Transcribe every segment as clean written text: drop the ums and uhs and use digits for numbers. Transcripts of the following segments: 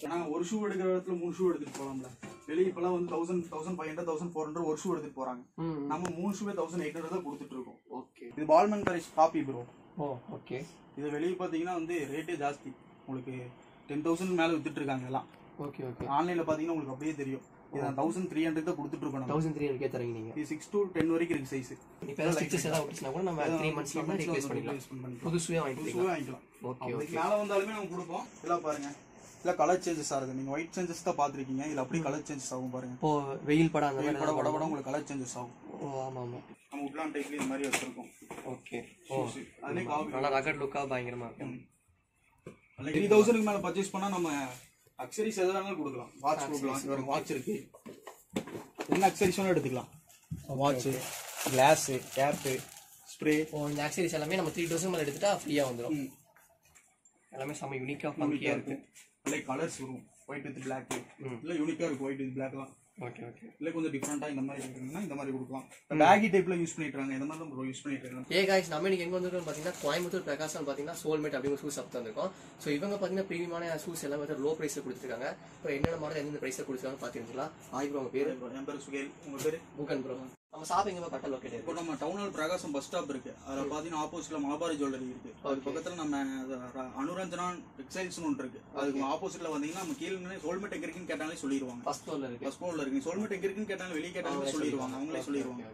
ஏன்னா ஒரு ஷூ எடுக்கிற இடத்துல 3 ஷூ எடுத்துட்டு போகலாம்ல. வெளியே இப்பெல்லாம் வந்து 1000, 1500, 1400 ஒரு ஷூ எடுத்துட்டு போறாங்க. நம்ம 3 ஷூவே 1800 தான் கொடுத்துட்டு இருக்கோம். ஓகே. இது பால்மன் கரேஜ் காப்பி ப்ரோ. ஓகே. இது வெளியே பார்த்தீங்கன்னா வந்து ரேட்டே ஜாஸ்தி. உங்களுக்கு 10,000 மேலே வித்துட்டு இருக்காங்க எல்லாம். Okay okay. ஆன்லைனில் பார்த்தீங்கன்னா உங்களுக்கு அப்படியே தெரியும். இது 1300 தான் கொடுத்துட்டு இருக்கோம். 1300 தரீங்க நீங்க. இது 6 to 10 வரைக்கும் இருக்கு சைஸ். இப்போ ஸ்டிச்சஸ் எல்லாம் ஒட்டினா கூட நம்ம 3 மந்த்ஸ்ல வந்து ரீப்ளேஸ் பண்ணிக்கலாம். புதுசுவே வாங்கிக்கலாம். Okay okay. மேலே வந்தாலுமே நம்ம கொடுப்போம். இதெல்லாம் பாருங்க. இல்ல கலர் சேஞ்சஸ் ஆகுது. நீங்க ஒயிட் சேஞ்சஸ் தான் பாத்துருக்கீங்க. இதுல அப்படியே கலர் சேஞ்சஸ் ஆகும் பாருங்க. இப்போ வெயில் படம் அந்த மாதிரி பட உங்களுக்கு கலர் சேஞ்சஸ் ஆகும். ஆமா ஆமா. நம்ம உட்லான் டைப்ல இந்த மாதிரி வச்சிருக்கோம். ஓகே. அதுல காபி நல்ல ரகட் லுக்கா பயங்கரமா இருக்கு. 3000க்கு மேல பர்ச்சேஸ் பண்ணா நம்ம அக்சரிஸ் எதனாலும் கொடுக்கலாம். வாட்ச் கொடுக்கலாம். இவங்க வாட்ச் இருக்கு. என்ன அக்சரிஸ் வேணா எடுத்துக்கலாம். Watch, glass, cap, spray. இந்த அக்சரிஸ் எல்லாமே நம்ம 3000 மேல எடுத்துட்டா ஃப்ரீயா வந்துரும். எல்லாமே செம யூனிக்கா ஃபங்கியா இருக்கு. லைக் கலர்ஸ் வரும். White with black. இல்ல யூனிக்கா இருக்கு ஒயிட் வித் பிளாக்லாம். Okay okay. இல்ல கொஞ்சம் டிஃபரெண்டா இந்த மாதிரி இருக்குன்னா இந்த மாதிரி கொடுக்கலாம். பேகி டைப்ல யூஸ் பண்ணிட்டு இருக்காங்க. இந்த மாதிரி தான் யூஸ் பண்ணிட்டு இருக்காங்க. ஏ गाइस நம்ம இன்னைக்கு எங்க வந்திருக்கோம் பாத்தீங்கன்னா கோயம்புத்தூர் பிரகாசம் பாத்தீங்கன்னா சோல்மேட் அப்படிங்கிற ஷூஸ் ஷாப் வந்திருக்கோம். சோ இவங்க பாத்தீங்கன்னா பிரீமியமான ஷூஸ் எல்லாம் வந்து லோ பிரைஸ்ல கொடுத்துருக்காங்க. இப்போ என்னென்ன மாடல் எந்த பிரைஸ்ல கொடுத்துருக்காங்க பாத்தீங்களா? ஹாய் ப்ரோ, உங்க பேரு? என் பேரு சுகேல். உங்க பேரு? புகன் ப்ரோ. நம்ம ஷாப் எங்க கரெக்ட்டா லொகேட் இருக்கு? இப்போ நம்ம டவுன் பிரகாசம் பஸ் ஸ்டாப் இருக்கு. அதுல பாத்தீங்கன்னா ஆப்போசிட்ல மலபாரி ஜுவல்லரி இருக்கு. அது பக்கத்துல நம்ம அனுரஞ்சனா டெக்ஸ்டைல்ஸ்னு ஒன்று இருக்கு. அதுக்கு ஆப்போசிட்ல வந்தீங்கன்னா நம்ம கீழே சோல்மேட் எங்க இருக்குன்னு கேட்டாலே சொல்லிடுவாங்க. ஃபர்ஸ்ட் ஃப்ளோர்ல இருக்கு. ஃபர்ஸ்ட் ஃப்ளோர்ல இருக்கு. சோல்மேட் எங்க இருக்குன்னு கேட்டாலும் வெளியே கேட்டாலும் சொல்லிடுவாங்க. அவங்களே சொல்லிடுவாங்க.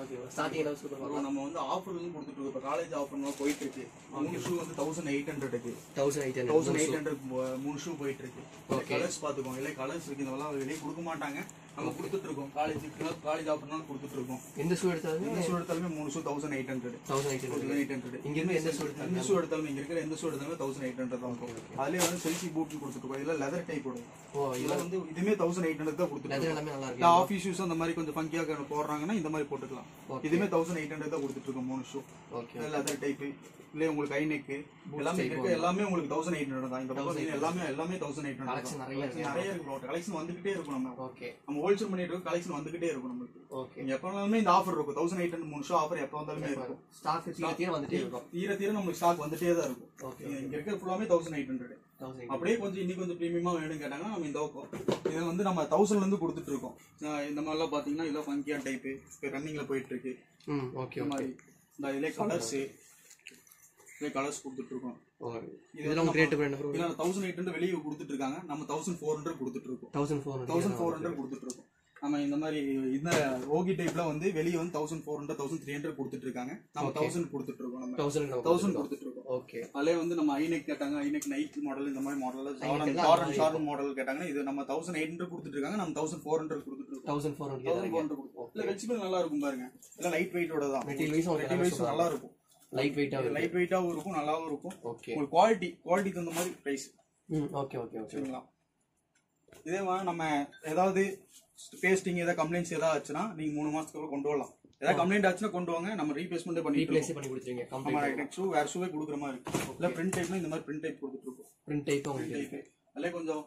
ஓகே. ஸ்டார்டிங் என்ன சூப்பர் ப்ரோ. நம்ம வந்து ஆஃபர் வந்து கொடுத்துட்டு இருக்கோம். இப்போ காலேஜ் ஆஃபர்லாம் போயிட்டு இருக்கு. 3 ஷூ வந்து 1800 இருக்கு. 1800 3 ஷூ போயிட்டு இருக்கு. கலர்ஸ் பாத்துக்கோங்க. இல்ல கலர்ஸ் இருக்கு. இதெல்லாம் வெளியே கொடுக்க மாட்டாங்க. நம்ம கொடுத்துட்டு இருக்கோம். காலேஜ் ஆஃபர்னால கொடுத்துட்டு இருக்கோம். எந்த ஷூ எடுத்தாலுமே 3 ஷூ 1800. இங்க இருந்து எந்த ஷூ எடுத்தாலும் எந்த ஷூ எடுத்தாலும் இங்க இருக்கிற எந்த ஷூ எடுத்தாலும் 1800 தான் இருக்கும். அதுலயே வந்து செல்சி பூட் கொடுத்துட்டு இருக்கோம். இதுல லெதர் டைப் வரும். இதெல்லாம் வந்து இதுமே 1800 தான் கொடுத்துட்டு லெதர் எல்லாமே நல்லா இருக்கு. ஆஃபீஸ் ஷூஸ் அந்த மாதிரி கொஞ்சம் ஃபங்கியா போடுறாங்கன்னா இந்த மாதிரி போட்டுக்கலாம். இதுமே 1800 தான் கொடுத்துட்டு இருக்கோம் 3 ஷூ. ஓகே. லெதர் டைப் இல்ல உங்களுக்கு ஹை நெக் எல்லாமே இருக்கு. எல்லாமே உங்களுக்கு 1800 தான். இந்த பக்கம் எல்லாமே 1800. கலெக்ஷன் நிறைய இருக்கு ப்ரோ. கலெக்ஷன் வந்துகிட்டே இருக்கும். நம்ம ஓகே. நம்ம ஹோல்சேல் பண்ணிட்டு இருக்கோம். கலெக்ஷன் வந்துகிட்டே இருக்கும் நமக்கு. ஓகே. எப்ப வந்தாலுமே இந்த ஆஃபர் இருக்கும். 1800 3 ஷூ ஆஃபர் எப்ப வந்தாலுமே இருக்கும். ஸ்டாக் தீர வந்துட்டே இருக்கும். தீர நமக்கு ஸ்டாக் வந்துட்டே தான் இருக்கும். ஓகே. இங்க இருக்கிற ஃபுல்லாமே 1800. அப்படியே கொஞ்சம் இன்னும் கொஞ்சம் பிரீமியமா வேணும்னு கேட்டாங்கன்னா நம்ம இந்த இதை வந்து நம்ம 1000ல இருந்து கொடுத்துட்டு இருக்கோம். இந்த மாதிரிலாம் பாத்தீங்கன்னா இதெல்லாம் ஃபங்கியா டைப் ரன்னிங்ல போயிட்டு இருக்கு. ஓகே. மாதிரி இந்த இதுல கலர்ஸ் கொடுத்துட்டு இருக்கோம். இதெல்லாம் ரேட் என்ன ப்ரோ? இல்ல 1800 வெளிய கொடுத்துட்டு இருக்காங்க. நம்ம 1400 கொடுத்துட்டு இருக்கோம். 1400 கொடுத்துட்டு இருக்கோம். நம்ம இந்த மாதிரி இந்த ஓகி டைப்ல வந்து வெளிய வந்து 1400 1300 கொடுத்துட்டு இருக்காங்க. நம்ம 1000 கொடுத்துட்டு இருக்கோம். நம்ம 1000 கொடுத்துட்டு இருக்கோம். ஓகே. அதே வந்து நம்ம ஐநெக் கேட்டாங்க. ஐநெக் நைட் மாடல் இந்த மாதிரி மாடல்ல ஷார்ட் மாடல் கேட்டாங்கன்னா இது நம்ம 1800 கொடுத்துட்டு இருக்காங்க. நம்ம 1400 கொடுத்துட்டு இருக்கோம். 1400 கொடுப்போம். இல்ல வெச்சிபிள் நல்லா இருக்கும் பாருங்க. எல்லாம் லைட் வெயிட்டோட தான். மெட்டீரியல் வைஸ் நல்லா இருக்கும். லைட் வெயிட்டாவும் இருக்கும். நல்லாவும் இருக்கும். ஓகே. உங்களுக்கு குவாலிட்டி தகுந்த மாதிரி பிரைஸ். Okay okay okay. சரிங்களா? இதே மாதிரி நம்ம ஏதாவது பேஸ்டிங் ஏதாவது கம்ப்ளைண்ட்ஸ் ஏதாவது ஆச்சுன்னா நீங்க 3 மாசத்துக்குள்ள கொண்டு வரலாம். ஏதாவது கம்ப்ளைண்ட் ஆச்சுன்னா கொண்டு வாங்க. நம்ம ரீப்ளேஸ்மெண்ட் பண்ணி கொடுத்துருங்க. கம்ப்ளைண்ட் ஷூ வேற ஷூவே கொடுக்குற மாதிரி இருக்கு. இல்ல பிரிண்ட் டைப்னா இந்த மாதிரி பிரிண்ட் டைப் கொடுத்துட்டு இருக்கோம். பிரிண்ட் டைப் அதுல கொஞ்சம்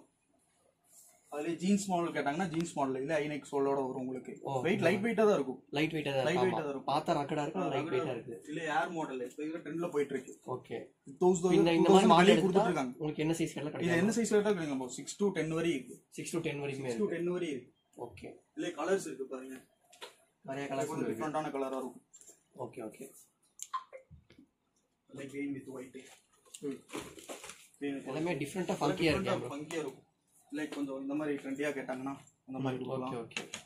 அதுல ஜீன்ஸ் மாடல் கேட்டாங்கன்னா ஜீன்ஸ் மாடல் இல்ல ஐநெக் சோலோட வரும். உங்களுக்கு வெயிட் லைட் வெயிட்டா தான் இருக்கும். லைட் வெயிட்டா தான் இருக்கும். பார்த்தா ரக்கடா இருக்கும். லைட் வெயிட்டா இருக்கு. இல்ல ஏர் மாடல் இப்போ ட்ரெண்ட்ல போயிட்டு இருக்கு. ஓகே. இந்த மாதிரி மாடல் கொடுத்துட்டு இருக்காங்க. உங்களுக்கு என்ன சைஸ் கேட்டா கிடைக்கும்? இது என்ன சைஸ்ல கேட்டா கிடைக்கும்? 6 to 10 வரை இருக்கு. 6 to 10 வரை இருக்கு. ஓகே. இல்ல கலர்ஸ் இருக்கு பாருங்க. நிறைய கலர்ஸ் இருக்கு. டிஃபரண்டான கலரா இருக்கும். Okay okay. Like green with white. எல்லாமே டிஃபரண்டா ஃபங்கியா இருக்கு. ஃபங்கியா இருக்கும். லைக் கொஞ்சம் இந்த மாதிரி ட்ரெண்டியா கேட்டாங்கன்னா அந்த மாதிரி கொடுக்கலாம். Okay okay.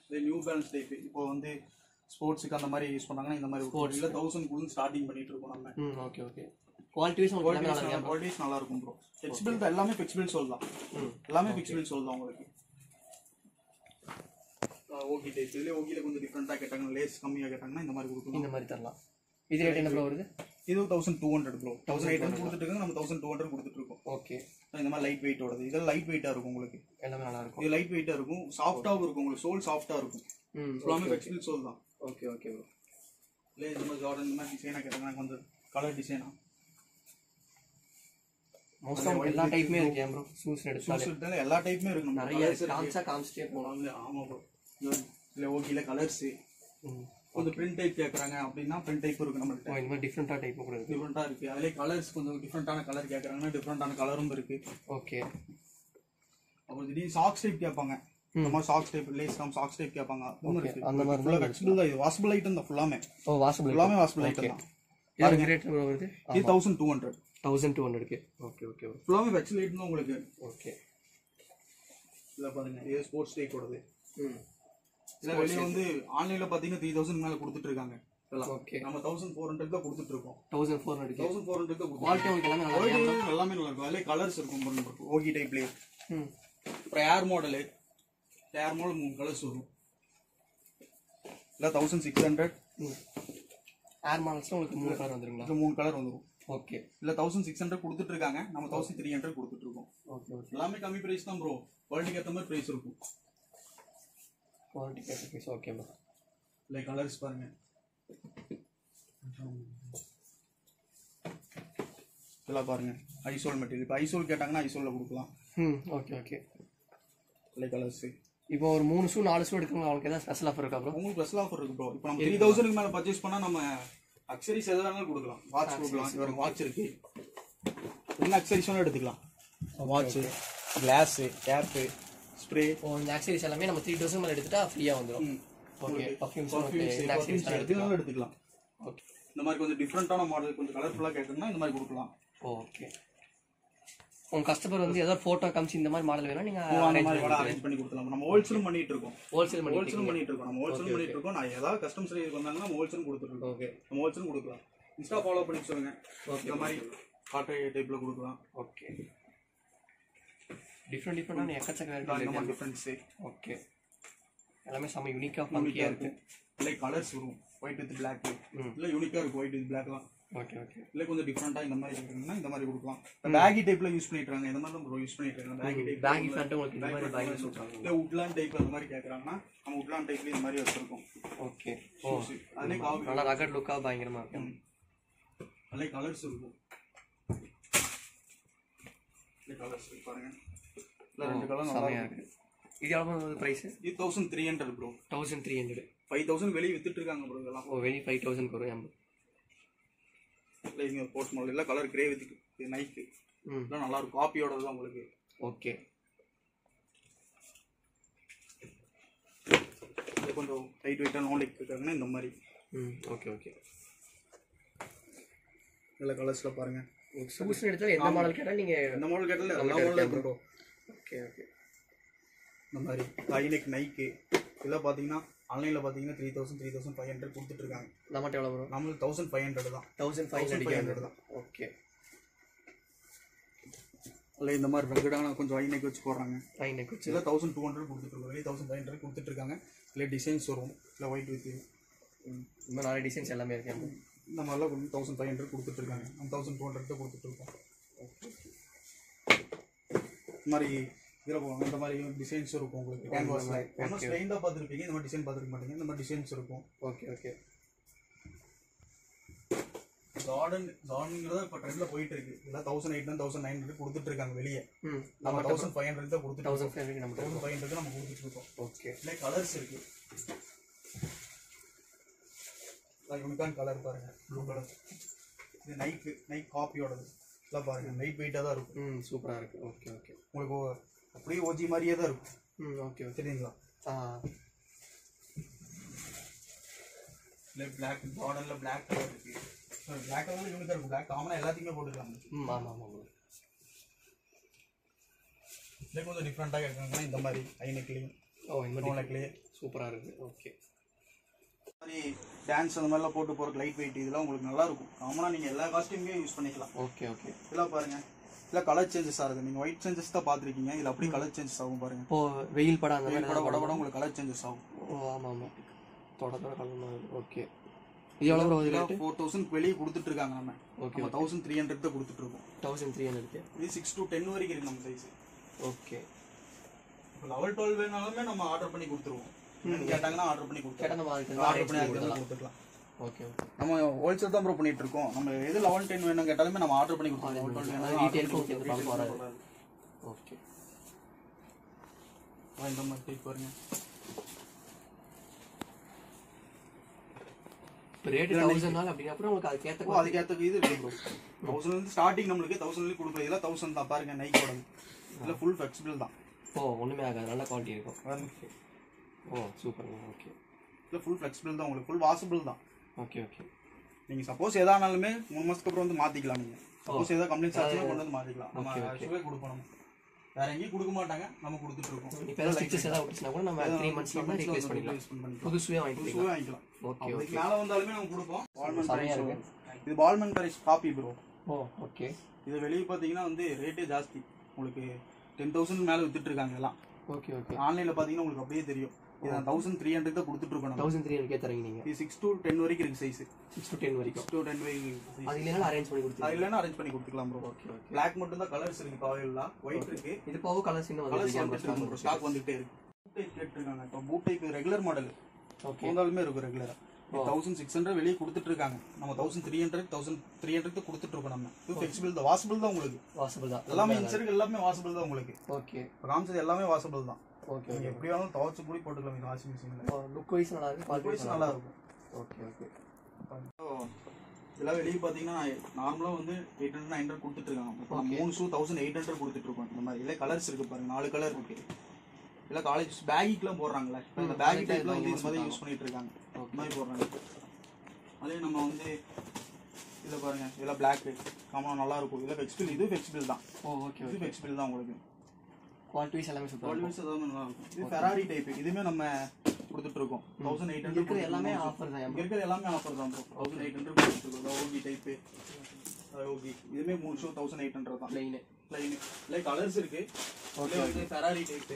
இது நியூ பேலன்ஸ் டைப். இப்போ வந்து ஸ்போர்ட்ஸ்க்கு அந்த மாதிரி யூஸ் பண்ணாங்கன்னா இந்த மாதிரி இல்ல 1000 குள்ள ஸ்டார்டிங் பண்ணிட்டு இருக்கோம் நம்ம. Okay okay. குவாலிட்டிஸ் நல்லா இருக்கும் ப்ரோ. ஃபிக்ஸபிள் தான். எல்லாமே ஃபிக்ஸபிள் சொல்லலாம். எல்லாமே ஃபிக்ஸபிள் சொல்லலாம் உங்களுக்கு. Okay type. இதுல ஓகேல கொஞ்சம் டிஃபரண்டா கேட்டாங்கன்னா லேஸ் கம்மியா கேட்டாங்கன்னா இந்த மாதிரி கொடுக்கலாம். இந்த மாதிரி தரலாம். இது ரேட் என்ன ப்ரோ வருது? இது 1200 ப்ரோ. 1800 கொடுத்துட்டு இருக்காங்க. நம்ம 1200 கொடுத்துட்டு இருக்கோம். ஓகே. இந்த மாதிரி லைட் வெயிட்டோடது. இதெல்லாம் லைட் வெயிட்டா இருக்கும் உங்களுக்கு. எல்லாமே நல்லா இருக்கும். இது லைட் வெயிட்டா இருக்கும். சாஃப்ட்டாவும் இருக்கும். உங்களுக்கு சோல் சாஃப்ட்டா இருக்கும். எல்லாமே ஃபிக்ஸபிள் சோல் தான். Okay okay bro. இல்ல இந்த மாதிரி ஜார்டன் இந்த மாதிரி டிசைனா கேட்டாங்கன்னா கொஞ்சம் கலர் டிசைனா மோஸ்ட் ஆஃப் எல்லா டைப்புமே இருக்கு ப்ரோ. ஷூஸ் எடுத்தாலே எல்லா டைப்புமே இருக்கு. நிறைய காமிச்சிட்டே போலாம். ஆமா ப்ரோ. இல்ல ஓகேல கலர்ஸ் கொஞ்சம் பிரிண்ட் டைப் கேக்குறாங்க அப்படின்னா பிரிண்ட் டைப் இருக்கு நம்மகிட்ட. இந்த மாதிரி டிஃப்ரெண்டா டைப் கூட இருக்கு. டிஃப்ரெண்டா இருக்கு. அதுல கலர்ஸ் கொஞ்சம் டிஃப்ரெண்டான கலர் கேக்குறாங்கன்னா டிஃப்ரெண்டான கலரும் இருக்கு. ஓகே. அப்புறம் திடீர்னு சாக்ஸ் டைப் கேட்பாங்க. நம்ம socks type lace cum socks type கேட்பாங்க. அந்த மாதிரி ஃபுல்லா வெஜிடபிள் தான். இது வாஷபிள் ஐட்டம் தான் ஃபுல்லாமே. ஓ வாஷபிள். ஃபுல்லாமே வாஷபிள் ஐட்டம் தான். யாருக்கு ரேட் வருது? இது 1200. 1200 க்கு. Okay okay. ஃபுல்லாமே வெஜிடபிள் ஐட்டம் தான் உங்களுக்கு. ஓகே. இத பாருங்க. இது ஸ்போர்ட்ஸ் டைப் ஓடுது. இதுல வெளிய வந்து ஆன்லைன்ல பாத்தீங்கன்னா 3000 மேல கொடுத்துட்டு இருக்காங்க. ஓகே. நம்ம 1400 தான் கொடுத்துட்டு இருக்கோம். 1400 க்கு. 1400 க்கு குவாலிட்டி உங்களுக்கு எல்லாமே நல்லா இருக்கு. எல்லாமே நல்லா இருக்கும். அதுல கலர்ஸ் இருக்கும் பாருங்க. ஓகி டைப்லயே. அப்புறம் ஏர் மாடல் 3 கலர்ஸ் வரும். இல்ல 1600. ஏர் மாடல்ஸ்ல உங்களுக்கு 3 கலர் வந்துருங்களா? 3 கலர் வந்துரும். ஓகே. இல்ல 1600 கொடுத்துட்டு இருக்காங்க. நம்ம 1300 கொடுத்துட்டு இருக்கோம். Okay okay. எல்லாமே கம்மி பிரைஸ் தான் ப்ரோ. குவாலிட்டிக்கு ஏத்த மாதிரி பிரைஸ் இருக்கும். குவாலிட்டி ஏத்த price okay bro. Like colours பாருங்க. இதெல்லாம் பாருங்க. ஐசோல் மெட்டீரியல். இப்போ ஐசோல் கேட்டாங்கன்னா ஐசோல்ல கொடுக்கலாம். Okay okay. Like colours. இப்போ ஒரு 3 ஷூ 4 ஷூ எடுக்கணும் அவங்களுக்கு ஏதாவது ஸ்பெஷல் ஆஃபர் இருக்கா ப்ரோ? உங்களுக்கு ஸ்பெஷல் ஆஃபர் இருக்கு ப்ரோ. இப்போ நம்ம 3000 க்கு மேல பர்ச்சேஸ் பண்ணா நம்ம அக்சரிஸ் எது வேணாலும் கொடுக்கலாம். வாட்ச் கொடுக்கலாம். இவருக்கு வாட்ச் இருக்கு. என்ன அக்சரிஸ் வேணாலும் எடுத்துக்கலாம். Watch, glass, cap, spray. இந்த அக்சரிஸ் எல்லாமே நம்ம 3000 மேல எடுத்துட்டா ஃப்ரீயா வந்துரும். ஓகே. பர்ஃபியூம்ஸ் எடுத்துக்கலாம். ஓகே. இந்த மாதிரி கொஞ்சம் டிஃபரெண்டான மாடல் கொஞ்சம் கலர்ஃபுல்லா கேட்கணும்னா இந்த மாதிரி கொடுக்கலாம். ஓகே. உங்க கஸ்டமர் வந்து ஏதாவது போட்டோ காமிச்சு இந்த மாதிரி மாடல் வேணும் நீங்க அரேஞ்ச் பண்ணி கொடுக்கலாம். நம்ம ஹோல்சேலும் பண்ணிட்டு இருக்கோம். ஹோல்சேல் பண்ணிட்டு இருக்கோம். நம்ம ஹோல்சேல் பண்ணிட்டு இருக்கோம். நான் ஏதாவது கஸ்டமர்ஸ் இதுக்கு வந்தாங்கன்னா நம்ம ஹோல்சேல் கொடுத்துட்டு இருக்கோம். ஓகே. நம்ம ஹோல்சேல் கொடுக்கலாம். இன்ஸ்டா ஃபாலோ பண்ணி சொல்லுங்க. ஓகே. இந்த மாதிரி காட்டை டைப்ல கொடுக்கலாம். ஓகே. டிஃபரெண்டான எக்கச்சக்க இருக்கு. டிஃபரன்ஸ். ஓகே. எல்லாமே செம யூனிக்கா ஃபங்கியா இருக்கு. லைக் கலர்ஸ் வரும். White with black. இல்ல யூனிக்கா இருக்கு ஒயிட் வித் பிளாக்லாம். Okay okay. இல்ல கொஞ்சம் டிஃபரெண்டா இந்த மாதிரி இருக்குன்னா இந்த மாதிரி கொடுக்கலாம். பேகி டைப்ல யூஸ் பண்ணிட்டு இருக்காங்க. இந்த மாதிரி தான் யூஸ் பண்ணிட்டு இருக்காங்க. Baggy type. பேகி ஃபேண்ட் உங்களுக்கு இந்த மாதிரி பேகி சொல்றாங்க. இல்ல உட்லாண்ட் டைப்ல அந்த மாதிரி கேக்குறாங்கன்னா நம்ம உட்லாண்ட் டைப்ல இந்த மாதிரி வச்சிருக்கோம். ஓகே. ஓ அதே காவி நல்ல ரகட் லுக்கா பயங்கரமா இருக்கு. அதே கலர்ஸ் இருக்கும். இந்த கலர்ஸ் பாருங்க. இல்ல ரெண்டு கலர் நல்லா இருக்கு. இது எவ்வளவு பிரைஸ்? இது 1300 ப்ரோ. 1300. 5000 வெளிய வித்துட்டு இருக்காங்க ப்ரோ இதெல்லாம். ஓ வெளிய 5000 க்கு வரும். இல்ல இங்க ஸ்போர்ட்ஸ் மாடல் இல்ல கலர் கிரே வித் நைட். இதெல்லாம் நல்லா இருக்கும். காப்பியோட தான் உங்களுக்கு. ஓகே. இது கொஞ்சம் லைட் வெயிட்டா நோ லைக் இருக்காங்கன்னா இந்த மாதிரி. Okay okay. நல்ல கலர்ஸ்ல பாருங்க. சூஸ் எடுத்தா எந்த மாடல் கேட்டா நீங்க எந்த மாடல் கேட்டாலும் எல்லா மாடலும் இருக்கு ப்ரோ. Okay okay. இந்த மாதிரி ஹைநெக் நைக்கு இதெல்லாம் பாத்தீங்கன்னா ஆன்லைன்ல பாத்தீங்கன்னா 3500 கொடுத்துட்டு இருக்காங்க. நம்மட்ட எவ்வளவு ப்ரோ? நமக்கு 1500 தான். 1500 தான். ஓகே. இல்ல இந்த மாதிரி ரகடான கொஞ்சம் ஹைநெக் வச்சு போடுறாங்க. ஹைநெக் வச்சு இல்ல 1200 கொடுத்துட்டு இருக்காங்க. வெளிய 1500 கொடுத்துட்டு இருக்காங்க. இல்ல டிசைன்ஸ் வரும். இல்ல ஒயிட் வித் இந்த மாதிரி நிறைய டிசைன்ஸ் எல்லாமே இருக்கு. இந்த மாதிரிலாம் 1500 கொடுத்துட்டு இருக்காங்க. நம்ம 1200 கொடுத்துட்டு இருக்கோம். இந்த மாதிரி இந்த மாதிரி டிசைன்ஸ் இருக்கும் உங்களுக்கு. கேன்வாஸ்ல ஒன்னும் ஸ்ட்ரெயிட்டா பாத்துருப்பீங்க. இந்த மாதிரி டிசைன் பாத்துருக்க மாட்டீங்க. இந்த மாதிரி டிசைன்ஸ் இருக்கும். Okay okay. கார்டன்ங்கிறத இப்ப ட்ரெண்ட்ல போயிட்டு இருக்கு. இதெல்லாம் 1800 1900 கொடுத்துட்டு இருக்காங்க வெளியே. நம்ம 1500 தான் கொடுத்துட்டு 1500 நம்ம 1500 நம்ம கொடுத்துட்டு இருக்கோம். ஓகே. இல்ல கலர்ஸ் இருக்கு. யூனிகான் கலர் பாருங்க. Blue colour. இது நைட் காப்பியோடது. இதெல்லாம் பாருங்க. லைட் வெயிட்டா தான் இருக்கும். சூப்பரா இருக்கு. Okay okay. உங்களுக்கு அப்படியே ஓஜி மாதிரியே தான் இருக்கும். ஓகே சரிங்களா? இல்ல பிளாக் பார்டர்ல பிளாக் கலர் இருக்கு. பிளாக் கலர் யூனிக்கா இருக்கும். பிளாக் காமனா எல்லாத்தையுமே போட்டுக்கலாம். ஆமா ஆமா. இல்ல கொஞ்சம் டிஃபரெண்டா இருக்காங்கன்னா இந்த மாதிரி ஹைநெக்லயும் இந்த மாதிரி சூப்பரா இருக்கு. ஓகே. மாதிரி டான்ஸ் அந்த மாதிரிலாம் போட்டு போறதுக்கு லைட் வெயிட் இதெல்லாம் உங்களுக்கு நல்லா இருக்கும். காமனா நீங்க எல்லா காஸ்டியூமே யூஸ் பண்ணிக்கலாம். Okay okay. இதெல்லாம் பாருங்க. இல்ல கலர் சேஞ்சஸ் ஆகுது. நீங்க ஒயிட் சேஞ்சஸ் தான் பாத்துருக்கீங்க. இதுல அப்படியே கலர் சேஞ்சஸ் ஆகும் பாருங்க. இப்போ வெயில் படம் அந்த மாதிரி பட உங்களுக்கு கலர் சேஞ்சஸ் ஆகும். ஓ ஆமா ஆமா. தோட கலர் மாதிரி. ஓகே. இது எவ்வளவு ரூபாய் ரேட்? 4000 வெளிய கொடுத்துட்டு இருக்காங்க நம்ம. ஓகே. 1300 தான் கொடுத்துட்டு இருக்கோம். 1300 இது 6 to 10 வரைக்கும் இருக்கு நம்ம சைஸ். ஓகே. இப்போ லெவல் 12 வேணாலுமே நம்ம ஆர்டர் பண்ணி கொடுத்துருவோம். கேட்டாங்கன்னா ஆர்டர் பண்ணி கொடுத்துருவோம். கேட்டா நம்ம ஆர்டர் பண்ணி கொடுத்துக்கலாம். ஓகே. நம்ம ஹோல்சேல் தான் ப்ரோ பண்ணிட்டு இருக்கோம். நம்ம எது 11 10 வேணும் கேட்டாலுமே நம்ம ஆர்டர் பண்ணி கொடுத்துருவோம். 11 வேணும் டீடைல்ஸ் ஓகே ப்ராப்ளம் வராது. ஓகே. இந்த மாதிரி டைப் பாருங்க. ரேட் 1000 நாள் அப்படினா அப்புறம் உங்களுக்கு அதுக்கேத்த இது இருக்கு ப்ரோ 1000 வந்து ஸ்டார்டிங் நமக்கு 1000 கொடுக்குறது இதெல்லாம் 1000 தான் பாருங்க நைக்கோட இதெல்லாம் ஃபுல் ஃபிளெக்சிபிள் தான் ஒண்ணுமே ஆகாது நல்ல குவாலிட்டி இருக்கும் சூப்பர் ஓகே இல்ல ஃபுல் ஃபிளெக்சிபிள் தான் உங்களுக்கு ஃபுல் வாஷபிள் தான் ஓகே நீங்க சப்போஸ் எதானாலுமே 3 மாசத்துக்கு அப்புறம் வந்து மாத்திக்கலாம் நீங்க சப்போஸ் ஏதா கம்ப்ளைண்ட்ஸ் ஆச்சுனா கொண்டு வந்து மாத்திக்கலாம் நம்ம ஆக்சுவலா கொடுப்போம் வேற எங்கேயும் கொடுக்க மாட்டாங்க நம்ம கொடுத்துட்டு இருக்கோம் இப்போ ஸ்டிச்சஸ் ஏதாவது ஒட்டினா கூட நம்ம 3 மந்த்ஸ்ல தான் ரீப்ளேஸ் பண்ணிக்கலாம் புதுசுவே வாங்கிக்கலாம் ஓகே அதுக்கு மேல வந்தாலுமே நம்ம கொடுப்போம் பால்மன் சரியா இருக்கு இது பால்மன் பிரைஸ் காப்பி ப்ரோ ஓகே இது வெளிய பாத்தீங்கன்னா வந்து ரேட்டே ஜாஸ்தி உங்களுக்கு 10000 மேல வித்துட்டு இருக்காங்க எல்லாம் ஓகே ஆன்லைன்ல பாத்தீங்கன்னா உங்களுக்கு அப்படியே தெரியும் இது 1300 தான் கொடுத்துட்டு இருக்கோம் 1300 கே தரீங்க நீங்க இது 6 to 10 வரைக்கும் இருக்கு சைஸ் 6 to 10 வரைக்கும் 6 to 10 வரைக்கும் அது இல்லனா அரேஞ்ச் பண்ணி கொடுத்துக்கலாம் அது இல்லனா அரேஞ்ச் பண்ணி கொடுத்துக்கலாம் ப்ரோ ஓகே Black மட்டும் தான் கலர்ஸ் இருக்கு பாவைல ஒயிட் இருக்கு இது போக கலர்ஸ் இன்னும் வந்து ஸ்டாக் வந்துட்டே இருக்கு டைப் கேட்டிருக்காங்க இப்போ boot type regular model okay இருந்தாலுமே இருக்கு ரெகுலரா 1600 வெளிய கொடுத்துட்டு இருக்காங்க நம்ம 1300 கொடுத்துட்டு இருக்கோம் நம்ம இது ஃபிளெக்சிபிள் தான் வாஷபிள் தான் உங்களுக்கு வாஷபிள் தான் எல்லாமே இன்சைட் எல்லாமே வாஷபிள் தான் உங்களுக்கு ஓகே காமிச்சது எல்லாமே வாஷபிள் தான் ஓகே நீங்க எப்படி வேணாலும் துவைச்சு கூடி போட்டுக்கலாம் இந்த வாஷிங் மெஷின்ல லுக் வைஸ் நல்லா இருக்கு குவாலிட்டி வைஸ் நல்லா இருக்கும் ஓகே இதெல்லாம் வெளிய பாத்தீங்கன்னா நார்மலா வந்து 800 900 கொடுத்துட்டு இருக்காங்க இப்போ 3 ஷூ 1800 கொடுத்துட்டு இருக்கோம் இந்த மாதிரி இல்ல கலர்ஸ் இருக்கு பாருங்க 4 கலர் இருக்கு இல்ல காலேஜ் பேகிக்லாம் போடுறாங்கல இந்த பேக் டைப்ல வந்து இந்த மாதிரி யூஸ் பண்ணிட்டு இருக்காங்க இந்த மாதிரி போடுறாங்க அதே நம்ம வந்து இத பாருங்க இதெல்லாம் Black காமனா நல்லா இருக்கும் இதெல்லாம் ஃபிளெக்சிபிள் இது ஃபிளெக்சிபிள் தான் ஓகே இது ஃபிளெக்சிபிள் தான் உங்களுக்கு குவாலிட்டி வைஸ் எல்லாமே சூப்பரா குவாலிட்டி வைஸ் எல்லாமே நல்லா இருக்கும் இது ஃபெராரி டைப் இதுமே நம்ம கொடுத்துட்டு இருக்கோம் 1800 இருக்கிற எல்லாமே ஆஃபர் தான் இருக்கிற எல்லாமே ஆஃபர் தான் ப்ரோ 1800 கொடுத்துட்டு இருக்கோம் ஓகி டைப் ஓகி இதுமே 3 ஷோ 1800 தான் ப்ளைன் லைக் கலர்ஸ் இருக்கு ஓகே வந்து ஃபெராரி டைப்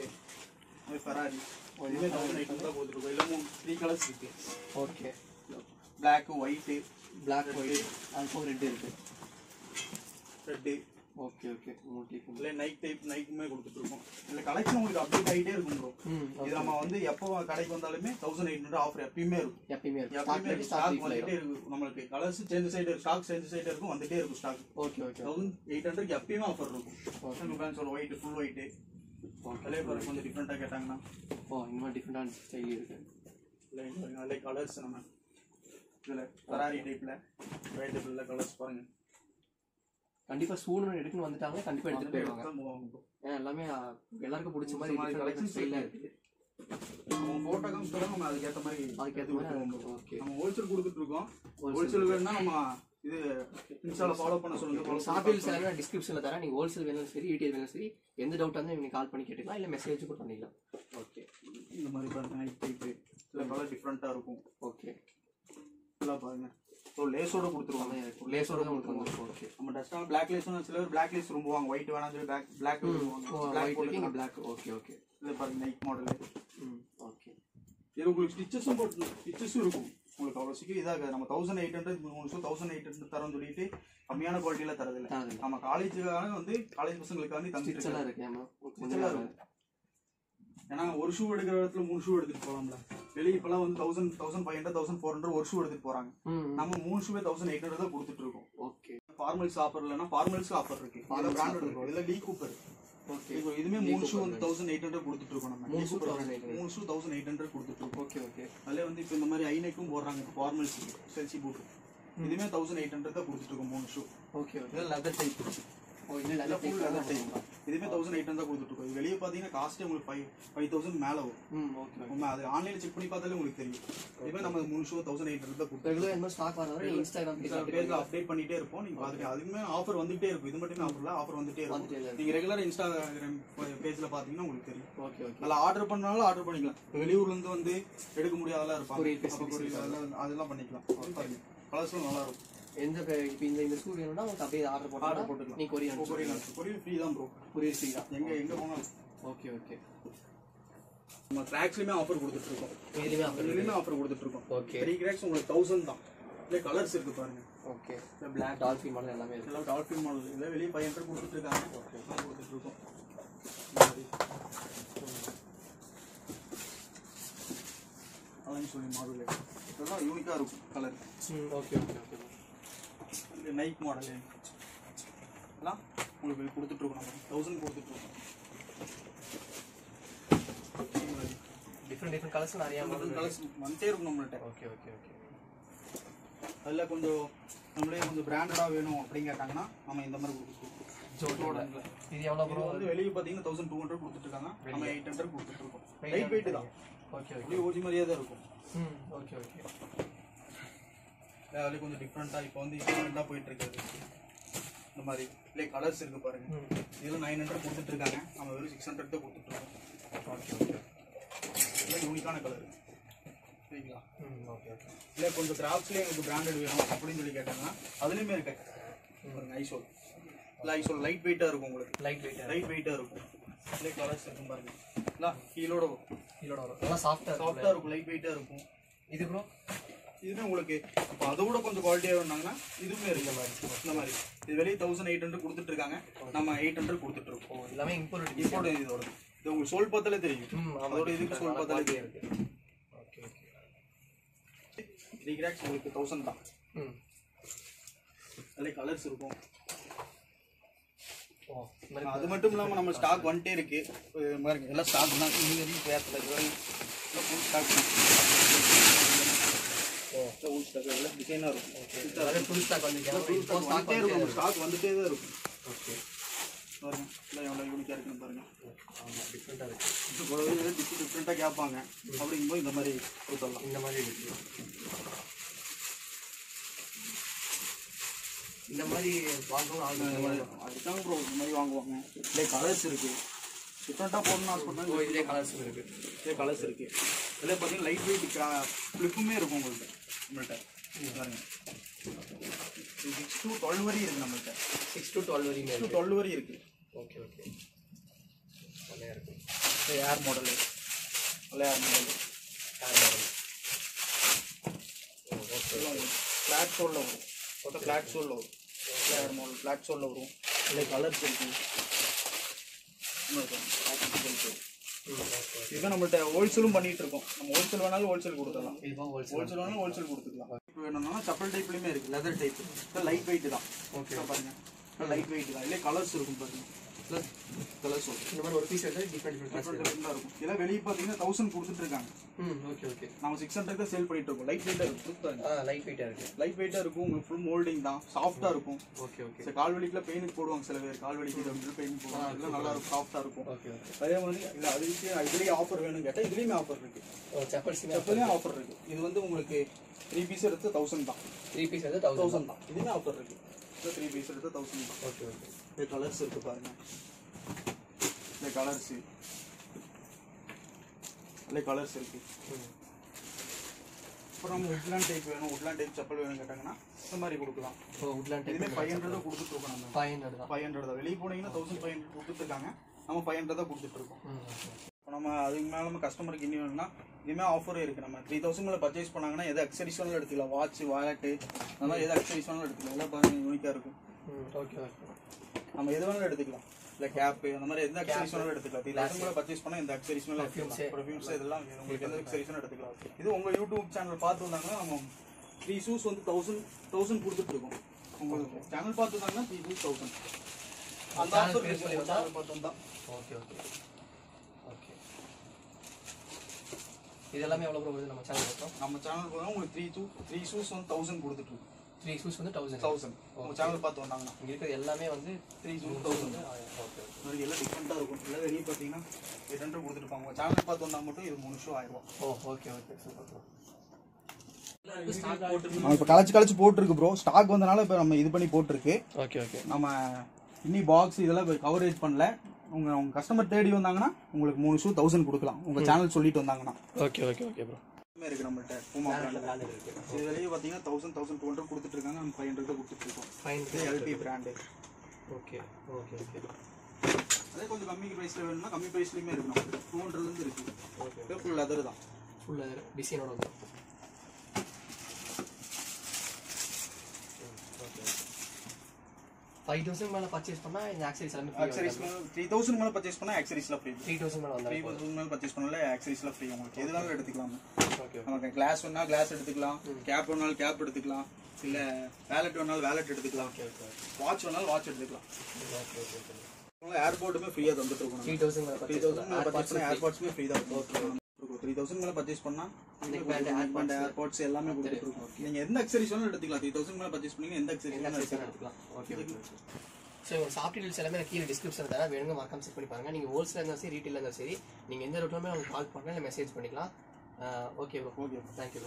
இது ஃபெராரி இதுமே 1800 தான் கொடுத்துட்டு இருக்கோம் இல்ல 3 கலர்ஸ் இருக்கு ஓகே Black white அது போக ரெட் இருக்கு ரெட் ஓகே மல்டி இல்ல நைக் டைப் நைக்குமே கொடுத்துட்டு இருக்கோம் இல்ல கலெக்ஷன் உங்களுக்கு அப்டேட் ஆயிட்டே இருக்கும் ப்ரோ இது நம்ம வந்து எப்போ கடைக்கு வந்தாலுமே 1800 ஆஃபர் எப்பயுமே இருக்கும் ஸ்டாக் வந்துட்டே இருக்கும் நமக்கு கலர்ஸ் சேஞ்சஸ் ஆயிட்டே இருக்கும் ஸ்டாக் சேஞ்சஸ் ஆயிட்டே இருக்கும் வந்துட்டே இருக்கும் ஸ்டாக் ஓகே 1800 க்கு எப்பயுமே ஆஃபர் இருக்கும் நம்ம பேங்க் சொல்ற ஒயிட் ஃபுல் ஒயிட் கலர் பாருங்க கொஞ்சம் டிஃபரெண்டா கேட்டாங்கன்னா இன்னும் டிஃபரெண்டான ஸ்டைல் இருக்கு லைக் கலர்ஸ் நம்ம இதுல ஃபெராரி டைப்ல ஒயிட் டைப்ல கலர்ஸ் பாருங்க கண்டிப்பா சூழ்நிலை எடுக்கணும் வந்துட்டாங்க கண்டிப்பா எடுத்துட்டு போயிடுவாங்க ஏன்னா எல்லாமே எல்லாருக்கும் பிடிச்ச மாதிரி கலெக்ஷன் ஸ்டைலா இருக்கு நம்ம போட்டோ காமிச்சோம் நம்ம அதுக்கேற்ற மாதிரி ஓகே நம்ம ஹோல்சேல் கொடுத்துட்டு இருக்கோம் ஹோல்சேல் வேணும்னா நம்ம இது இன்ஸ்டால ஃபாலோ பண்ண சொல்லுங்க சாப்பிள்ஸ் எல்லாமே டிஸ்கிரிப்ஷன்ல தரேன் நீங்க ஹோல்சேல் வேணாலும் சரி ரீட்டைல் வேணாலும் சரி எந்த டவுட்டா இருந்தாலும் நீங்க கால் பண்ணி கேட்டுக்கலாம் இல்ல மெசேஜ் கூட பண்ணிக்கலாம் ஓகே இந்த மாதிரி பாருங்க நைட் டைப் இல்ல கலர் டிஃபரெண்டா இருக்கும் ஓகே எல்லாம் பாருங்க ஸோ லேஸோட கொடுத்துருவாங்க லேஸோட கொடுத்துருவாங்க ஓகே நம்ம டஸ்டான பிளாக் லேஸ்னு சில பேர் பிளாக் லேஸ் விரும்புவாங்க ஒயிட் வேணாம் சொல்லி பிளாக் விரும்புவாங்க பிளாக் ஓகே இது பாருங்க நைட் மாடல் ஓகே இது உங்களுக்கு ஸ்டிச்சஸும் இருக்கும் உங்களுக்கு அவ்வளோ சீக்கிரம் இதாக நம்ம 1800 1800 தரோம்னு சொல்லிட்டு கம்மியான குவாலிட்டியில தரதில்லை நம்ம காலேஜுக்காக வந்து காலேஜ் பசங்களுக்காக தந்துட்டு இருக்கு ஏன்னா ஒரு ஷூ எடுக்கிற இடத்துல 3 ஷூ எடுத்துட்டு போலாம்ல வெளியே இப்பெல்லாம் வந்து 1500 1400 ஒரு ஷூ எடுத்துட்டு போறாங்க நம்ம 3 ஷூவே 1800 தான் கொடுத்துட்டு இருக்கோம் ஓகே ஃபார்மல்ஸ் ஆஃபர் இல்லைன்னா ஃபார்மல்ஸ் ஆஃபர் இருக்கு அந்த பிராண்ட் இருக்கும் இதுல லீ கூப்பர் ஓகே இதுமே 3 ஷூ வந்து 1800 கொடுத்துட்டு இருக்கோம் நம்ம 3 ஷூ 1800 கொடுத்துட்டு இருக்கோம் ஓகே அதுல வந்து இப்போ இந்த மாதிரி ஐநெக்கும் போடுறாங்க ஃபார்மல்ஸ் செல்சி பூட் இதுமே 1800 தான் கொடுத்துட்டு இருக்கோம் 3 ஷூ ஓகே இது லெதர் டைப் இதுமே 1800 தான் கொடுத்துட்டு இருக்கோம் வெளியே பாத்தீங்கன்னா காஸ்ட் உங்களுக்கு 5000 மேல வரும் ஓகே அது ஆன்லைன்ல செக் பண்ணி பார்த்தாலே உங்களுக்கு தெரியும் இதுவே நம்ம 3 ஷூ 1800 தான் கொடுத்துருக்கோம் என்ன ஸ்டாக் வர இன்ஸ்டாகிராம் பேஜ்ல அப்டேட் பண்ணிட்டே இருப்போம் நீங்க பாத்துட்டு அதுமே ஆஃபர் வந்துட்டே இருக்கும் இது மட்டும் ஆஃபர் இல்ல ஆஃபர் வந்துட்டே இருக்கும் நீங்க ரெகுலர் இன்ஸ்டாகிராம் பேஜ்ல பாத்தீங்கன்னா உங்களுக்கு தெரியும் ஓகே அதுல ஆர்டர் பண்ணாலும் ஆர்டர் பண்ணிக்கலாம் வெளியூர்ல இருந்து வந்து எடுக்க முடியாதெல்லாம் இருப்பாங்க அதெல்லாம் பண்ணிக்கலாம் பாருங்க கலர்ஸும் நல்லா இருக்கும் எந்த இப்போ இந்த ஷூ வேணும்னா உங்களுக்கு அப்படியே ஆர்டர் போட்டுக்கலாம் நீ கொரியர் ஃப்ரீ தான் ப்ரோ கொரியர் ஃப்ரீ தான் எங்க போனாலும் ஓகே நம்ம ட்ராக்ஸ்லயுமே ஆஃபர் கொடுத்துட்டு இருக்கோம் இதுலயுமே ஆஃபர் கொடுத்துட்டு இருக்கோம் ஓகே 3 கிராக்ஸ் உங்களுக்கு 1000 தான் இல்ல கலர்ஸ் இருக்கு பாருங்க ஓகே Black டால்ஃபின் மாடல் எல்லாமே இருக்கு எல்லாம் டால்ஃபின் மாடல் இல்ல வெளிய 500 கொடுத்துட்டு இருக்காங்க ஓகே கொடுத்துட்டு இருக்கோம் அதான் சொல்லி மாடல் இதெல்லாம் யூனிக்கா இருக்கும் கலர் ஓகே இந்த நைக் மாடல் எல்லாம் உங்களுக்கு கொடுத்துட்டு இருக்கோம் நம்ம 1000 கொடுத்துட்டு இருக்கோம் டிஃபரெண்ட் கலர்ஸ் நிறைய கலர்ஸ் வந்துட்டே இருக்கும் நம்மள்ட்ட ஓகே அதில் கொஞ்சம் நம்மளே கொஞ்சம் பிராண்டடாக வேணும் அப்படின்னு கேட்டாங்கன்னா நம்ம இந்த மாதிரி கொடுத்துருக்கோம். இது எவ்வளோ ப்ரோ? வந்து வெளியே பார்த்தீங்கன்னா 1200 கொடுத்துட்ருக்காங்க, நம்ம 800 கொடுத்துட்ருக்கோம். லைட் வெயிட் தான். ஓகே அப்படியே ஓஜி மாதிரியே தான் இருக்கும். Okay okay. அதுலேயே கொஞ்சம் டிஃப்ரெண்ட்டாக இப்போ வந்து டிஃப்ரெண்ட்டாக போயிட்டு இருக்காது. இந்த மாதிரி இல்லை கலர்ஸ் இருக்குது பாருங்க. இதில் 900 கொடுத்துட்ருக்காங்க, நம்ம வெறும் 600 தான் கொடுத்துட்ருக்கோம். Okay okay. இல்லை யூனிக்கான கலர் சரிங்களா? Okay okay. இல்லை கொஞ்சம் கிராஃப்ட்ஸ்லேயே எனக்கு பிராண்டட் வேணும் அப்படின்னு சொல்லி கேட்டாங்கன்னா அதுலேயுமே இருக்கு பாருங்க. ஐசோல் இல்லை ஐசோல் லைட் வெயிட்டாக இருக்கும் உங்களுக்கு. லைட் வெயிட்டாக இருக்கும். இல்லை கலர்ஸ் இருக்கும் பாருங்க. இல்லை கீழோட வரும். நல்லா சாஃப்டாக இருக்கும், லைட் வெயிட்டாக இருக்கும். இது ப்ரோ இதுவுமே உங்களுக்கு இப்போ அதை விட கொஞ்சம் குவாலிட்டியாக வேணாங்கன்னா இதுவுமே இருக்கு இந்த மாதிரி. இது வெளியே 1800 கொடுத்துட்ருக்காங்க, நம்ம 800 கொடுத்துட்ருக்கோம். எல்லாமே இம்போர்ட் இதோட இது உங்களுக்கு சோல் பார்த்தாலே தெரியும். அதோட இதுக்கு சோல் பார்த்தாலே தெரியும். Okay okay. 3 கிராக்ஸ் உங்களுக்கு 1000 தான். அதில் கலர்ஸ் இருக்கும். அது மட்டும் இல்லாமல் நம்ம ஸ்டாக் வந்துட்டே இருக்கு பாருங்க. எல்லாம் ஸ்டாக் தான். நீங்கள் பேரத்தில் ஃபுல் ஸ்டாக் எல்லாம் டிசைனாக இருக்கும். ஃபுல் ஸ்டாக் வந்துட்டே இருக்கும். ஸ்டாக் வந்துட்டே தான் இருக்கும். ஓகே பாருங்க. இல்லை எவ்வளோ யூனிக்காக இருக்குன்னு பாருங்க. ஆமாம் டிஃப்ரெண்ட்டாக இருக்குது. டிஃப்ரெண்ட்டாக கேட்பாங்க. அப்படிங்கும்போது இந்த மாதிரி கொடுத்துடலாம். இந்த மாதிரி இருக்குது. இந்த மாதிரி வாங்குவோம். அதுக்காக ப்ரோ இந்த மாதிரி வாங்குவாங்க. இல்லை கலர்ஸ் இருக்குது. டிஃப்ரெண்ட்டாக போடணும்னு ஆசைப்பட்டா இதே கலர்ஸ் இருக்குது. இதே கலர்ஸ் இருக்குது. இதில் பார்த்தீங்கன்னா லைட் வெயிட் ஃப்ளிப்புமே இருக்கும் நம்மள்கிட்ட பாருங்க. 6 to 12 வரையும் இருக்குது நம்மள்கிட்ட. 6 to 12 வரையும் 6 to 12 வரையும் இருக்குது. Okay okay. நல்லா இருக்குது. ஏர் மாடலு நல்ல ஏர் மாடலு ஓகே. ஃப்ளாட் சோலில் வரும். மொத்தம் ஃப்ளாட் சோலில் வரும். ஏர் மாடல் ஃப்ளாட் சோலில் வரும். இல்லை கலர்ஸ் இருக்குது. இதுதான் நம்மள்ட்ட ஹோல்சேலும் பண்ணிட்டு இருக்கோம். நம்ம ஹோல்சேல் வேணாலும் ஹோல்சேல் கொடுத்துடலாம். ஹோல்சேல் வேணாலும் ஹோல்சேல் கொடுத்துக்கலாம். இப்போ வேணும்னா செப்பல் டைப்லையுமே இருக்குது. லெதர் டைப் லைட் வெயிட் தான். ஓகே பாருங்க. லைட் வெயிட் தான். இல்லை கலர்ஸ் இருக்கும் பாருங்க. ப்ளஸ் கலர்ஸ் வரும். இந்த மாதிரி ஒரு பீஸ் எடுத்து டிஃப்ரெண்டாக இருக்கும். இதெல்லாம் வெளியே பார்த்தீங்கன்னா 1000 கொடுத்துட்ருக்காங்க. Okay okay. நம்ம 600 தான் சேல் பண்ணிட்டு இருக்கோம். லைட் வெயிட்டாக இருக்கும். லைட் வெயிட்டாக இருக்குது. லைட் வெயிட்டாக இருக்கும். உங்களுக்கு ஃபுல் மோல்டிங் தான். சாஃப்டாக இருக்கும். Okay okay. சரி கால் வலிக்குலாம் பெயினுக்கு போடுவாங்க சில பேர். கால் வலிக்கு பெயினுக்கு போடுவாங்க. இதெல்லாம் நல்லா இருக்கும். சாஃப்டாக இருக்கும். Okay okay. அதே மாதிரி இல்லை அதுக்கு இதுலேயே ஆஃபர் வேணும்னு கேட்டால் இதுலேயுமே ஆஃபர் இருக்குது. செப்பல்லையும் ஆஃபர் இருக்குது. இது வந்து உங்களுக்கு 3 பீஸ் எடுத்து 1000 தான். 3 பீஸ் எடுத்து 1000 தான். இதுவுமே ஆஃபர் இருக்குது. 3 பீஸ் எடுத்து 1000 தான். Okay okay. இது கலர்ஸ் இருக்குது பாருங்க. இல்லை கலர்ஸு இல்லை கலர்ஸ் இருக்குது. அப்புறம் நம்ம உட்லாண்ட் டைப் வேணும், உட்லாண்ட் டைப் செப்பல் வேணும் கேட்டாங்கன்னா இந்த மாதிரி கொடுக்கலாம். உட்லாண்ட் டைப் இதுமே 500 கொடுத்துட்ருக்கோம். நம்ம 500 தான். வெளியே போனீங்கன்னா 1500 கொடுத்துட்ருக்காங்க, நம்ம 500 தான் கொடுத்துட்ருக்கோம். இப்போ நம்ம அதுக்கு மேலே நம்ம கஸ்டமருக்கு இன்னும் வேணும்னா இதுவுமே ஆஃபரும் இருக்குது. நம்ம 3000 மேலே பர்ச்சேஸ் பண்ணாங்கன்னா எது அக்சரிஸ் வேணாலும் எடுத்துக்கலாம். வாட்ச் வாலெட்டு அந்த மாதிரி எது அக்சரிஸ் வேணாலும் எடுத்துக்கலாம். எல்லாம் பாருங்கள் யூனிக்காக இருக்கும். Okay okay. நம்ம எது வேணாலும் எடுத்துக்கலாம். இல்லை கேப்பு அந்த மாதிரி எந்த அக்சரிஸ் வேணாலும் எடுத்துக்கலாம். 3000 மேலே பர்ச்சேஸ் பண்ணால் எந்த அக்சரிஸ் மேலே எடுத்துக்கலாம். பர்ஃப்யூம்ஸ் இதெல்லாம் உங்களுக்கு எந்த அக்சரிஸ் வேணும் எடுத்துக்கலாம். இது உங்கள் யூடியூப் சேனல் பார்த்து வந்தாங்கன்னா நம்ம 3 ஷூஸ் வந்து 1000 கொடுத்துட்ருக்கோம். உங்களுக்கு சேனல் பார்த்து வந்தாங்கன்னா 3 ஷூஸ் 1000 அந்த ஆஃபர் சேனல் பார்த்து வந்தா. Okay okay okay. இது எல்லாமே எவ்வளோ ப்ரோ வருது நம்ம சேனல் பார்த்தோம்? நம்ம சேனல் பார்த்தா உங்களுக்கு 3 ஷூஸ் வந்து 1000 கொடுத்துட்ருக்கோம். 3 ஷூஸ் வந்து 1000 உங்கள் சேனல் பார்த்து வந்தாங்கன்னா இங்கே இருக்கிறது எல்லாமே வந்து 3 ஷூஸ் 1000. ஓகே. எல்லாம் டிஃப்ரெண்ட்டாக இருக்கும். எல்லாம் வெளியே பார்த்தீங்கன்னா 800 கொடுத்துருப்பாங்க. உங்கள் சேனல் பார்த்து வந்தால் மட்டும் இது 3 ஷூ 1000 ரூபா. Okay okay super bro. இப்போ கலச்சு போட்டிருக்கு ப்ரோ. ஸ்டாக் வந்தனால இப்போ நம்ம இது பண்ணி போட்டிருக்கு. Okay okay. நம்ம இன்னி பாக்ஸ் இதெல்லாம் கவரேஜ் பண்ணல. உங்க கஸ்டமர் தேடி வந்தாங்கன்னா உங்களுக்கு 3 ஷூ 1000 கொடுக்கலாம். உங்க சேனல் சொல்லிட்டு வந்தாங்கன்னா. Okay okay okay bro. இருக்கு நம்மள்ட்ட பூமா பிராண்ட் இருக்கு. இது வெளியே பார்த்தீங்கன்னா 1200 கொடுத்துட்டு இருக்காங்க. நம்ம 500 தான் கொடுத்துட்டு இருக்கோம். 500 LP brand. Okay okay okay. அதே கொஞ்சம் கம்மி ப்ரைஸ்ல வேணும்னா கம்மி ப்ரைஸ்லயுமே இருக்கு. நம்ம 200 இருந்து இருக்கு. ஓகே. ஃபுல் லெதர் தான். ஃபுல் லெதர் டிசைனோட வந்து. ஓகே. 5000 மேல பர்சேஸ் பண்ணா இந்த ஆக்சரிஸ் எல்லாமே ஃப்ரீ. ஆக்சரிஸ் 3000 மேல பர்சேஸ் பண்ணா ஆக்சரிஸ்லாம் ஃப்ரீ. 3000 மேல வந்தா 3000 மேல பர்சேஸ் பண்ணல ஆக்சரிஸ்லாம் ஃப்ரீ. உங்களுக்கு எதுனாலும் எடுத்துக்கலாம். ஓகே. நமக்கு கிளாஸ் வேணா கிளாஸ் எடுத்துக்கலாம். கேப் வேணாலும் கேப் எடுத்துக்கலாம். இல்ல வாலெட் வேணாலும் வாலெட் எடுத்துக்கலாம். Okay okay. வாட்ச் வேணாலும் வாட்ச் எடுத்துக்கலாம். Okay okay okay. ஏர்போர்ட்டுமே ஃப்ரீயா தந்துட்டு இருக்கோம். 3000 மேல பர்சேஸ் பண்ணா ஏர்போர்ட்ஸ்மே ஃப்ரீ தான். 3000 மேல பர்சேஸ் பண்ணா ஏர்பாட்ஸ் எல்லாமே கொடுத்துருக்கோம். நீங்க எந்த அக்சரிஸ் வேணாலும் எடுத்துக்கலாம். 3000 மேல பர்ச்சேஸ் பண்ணீங்க எந்த அக்சரிஸ் வேணாலும் எடுத்துக்கலாம். ஓகே. ஸோ உங்கள் ஷாப் டீடைல்ஸ் எல்லாமே கீழே டிஸ்கிரிப்ஷன் தரேன், வேணுங்க மறக்காம செக் பண்ணி பாருங்க. நீங்கள் ஹோல்சேல் இருந்தாலும் சரி ரீட்டெயில் இருந்தாலும் சரி நீங்கள் எந்த ரூட்லுமே உங்களுக்கு கால் பண்ணலாம் இல்லை மெசேஜ் பண்ணிக்கலாம். Okay bro. Okay, thank you.